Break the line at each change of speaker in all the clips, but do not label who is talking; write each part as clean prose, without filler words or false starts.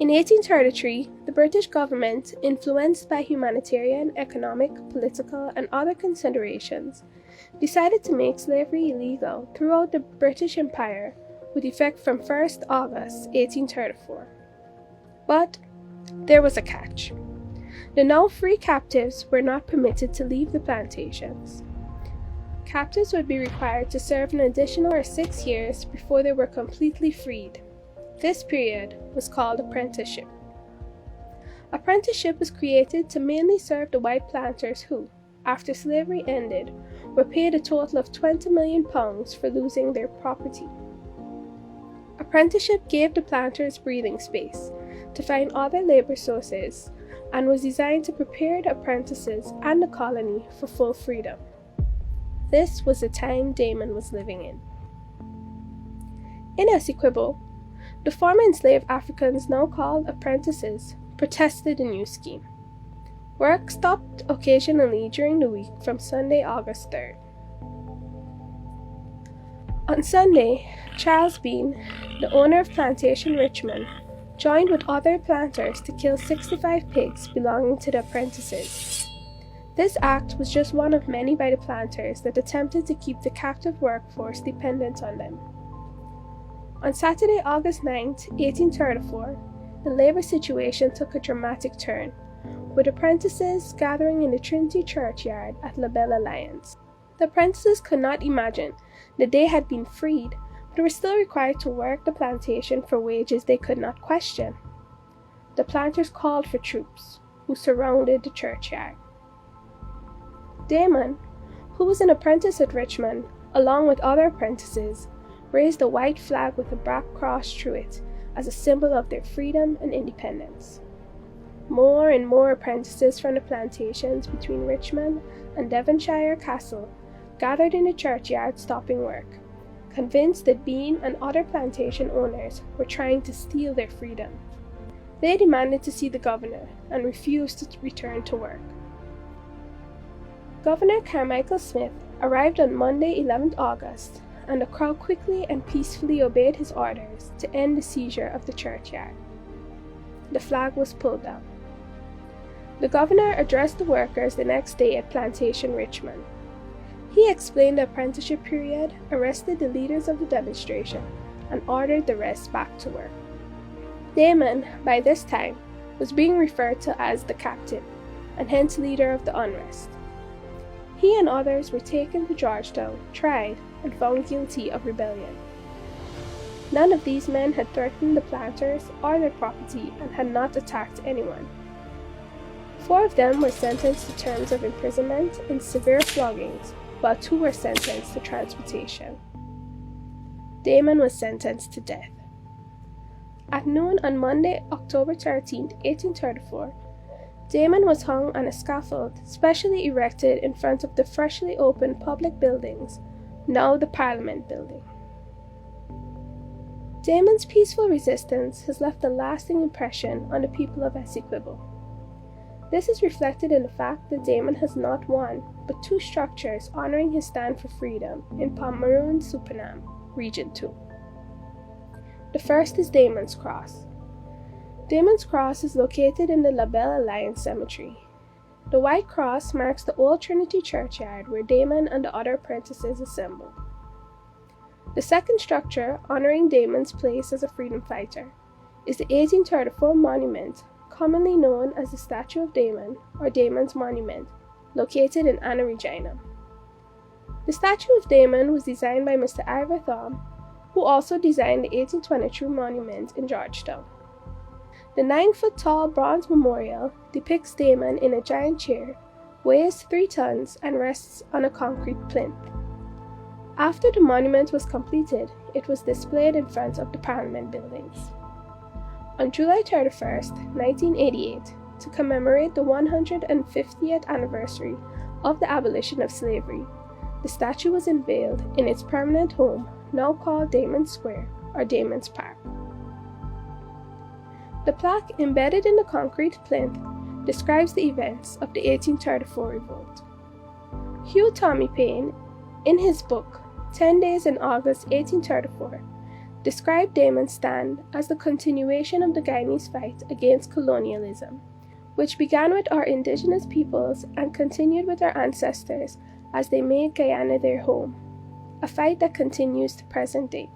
In 1833, the British government, influenced by humanitarian, economic, political, and other considerations, decided to make slavery illegal throughout the British Empire with effect from 1st August 1834. But there was a catch. The now free captives were not permitted to leave the plantations. Captives would be required to serve an additional 6 years before they were completely freed. This period was called apprenticeship. Apprenticeship was created to mainly serve the white planters who, after slavery ended, were paid a total of £20 million for losing their property. Apprenticeship gave the planters breathing space to find other labor sources and was designed to prepare the apprentices and the colony for full freedom. This was the time Damon was living in. In Essequibo, the former enslaved Africans, now called apprentices, protested the new scheme. Work stopped occasionally during the week from Sunday, August 3rd. On Sunday, Charles Bean, the owner of Plantation Richmond, joined with other planters to kill 65 pigs belonging to the apprentices. This act was just one of many by the planters that attempted to keep the captive workforce dependent on them. On Saturday, August 9, 1834, the labor situation took a dramatic turn, with apprentices gathering in the Trinity churchyard at La Belle Alliance. The apprentices could not imagine that they had been freed, but were still required to work the plantation for wages they could not question. The planters called for troops, who surrounded the churchyard. Damon, who was an apprentice at Richmond, along with other apprentices, raised a white flag with a black cross through it as a symbol of their freedom and independence. More and more apprentices from the plantations between Richmond and Devonshire Castle gathered in the churchyard stopping work, convinced that Bean and other plantation owners were trying to steal their freedom. They demanded to see the governor and refused to return to work. Governor Carmichael Smith arrived on Monday, 11th August, and the crowd quickly and peacefully obeyed his orders to end the seizure of the churchyard. The flag was pulled down. The governor addressed the workers the next day at Plantation Richmond. He explained the apprenticeship period, arrested the leaders of the demonstration, and ordered the rest back to work. Damon, by this time, was being referred to as the captain, and hence leader of the unrest. He and others were taken to Georgetown, tried, and found guilty of rebellion. None of these men had threatened the planters or their property and had not attacked anyone. 4 of them were sentenced to terms of imprisonment and severe floggings, while 2 were sentenced to transportation. Damon was sentenced to death. At noon on Monday, October 13, 1834, Damon was hung on a scaffold specially erected in front of the freshly opened public buildings, now the Parliament Building. Damon's peaceful resistance has left a lasting impression on the people of Essequibo. This is reflected in the fact that Damon has not one, but 2 structures honoring his stand for freedom in Pomeroon, Supernam, Region 2. The first is Damon's Cross. Damon's Cross is located in the La Belle Alliance Cemetery. The white cross marks the old Trinity churchyard where Damon and the other apprentices assembled. The second structure, honoring Damon's place as a freedom fighter, is the 1834 monument, commonly known as the Statue of Damon or Damons Monument, located in Anna Regina. The statue of Damon was designed by Mr. Ivor Thom, who also designed the 1822 monument in Georgetown. The 9-foot-tall bronze memorial depicts Damon in a giant chair, weighs 3 tons, and rests on a concrete plinth. After the monument was completed, it was displayed in front of the Parliament buildings. On July 31, 1988, to commemorate the 150th anniversary of the abolition of slavery, the statue was unveiled in its permanent home, now called Damon Square or Damon's Park. The plaque embedded in the concrete plinth describes the events of the 1834 revolt. Hugh Tommy Payne, in his book 10 Days in August 1834, described Damon's stand as the continuation of the Guyanese fight against colonialism, which began with our indigenous peoples and continued with our ancestors as they made Guyana their home, a fight that continues to present day.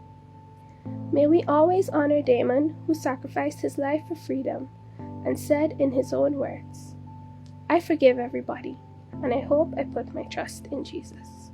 May we always honor Damon, who sacrificed his life for freedom and said in his own words, "I forgive everybody, and I hope I put my trust in Jesus."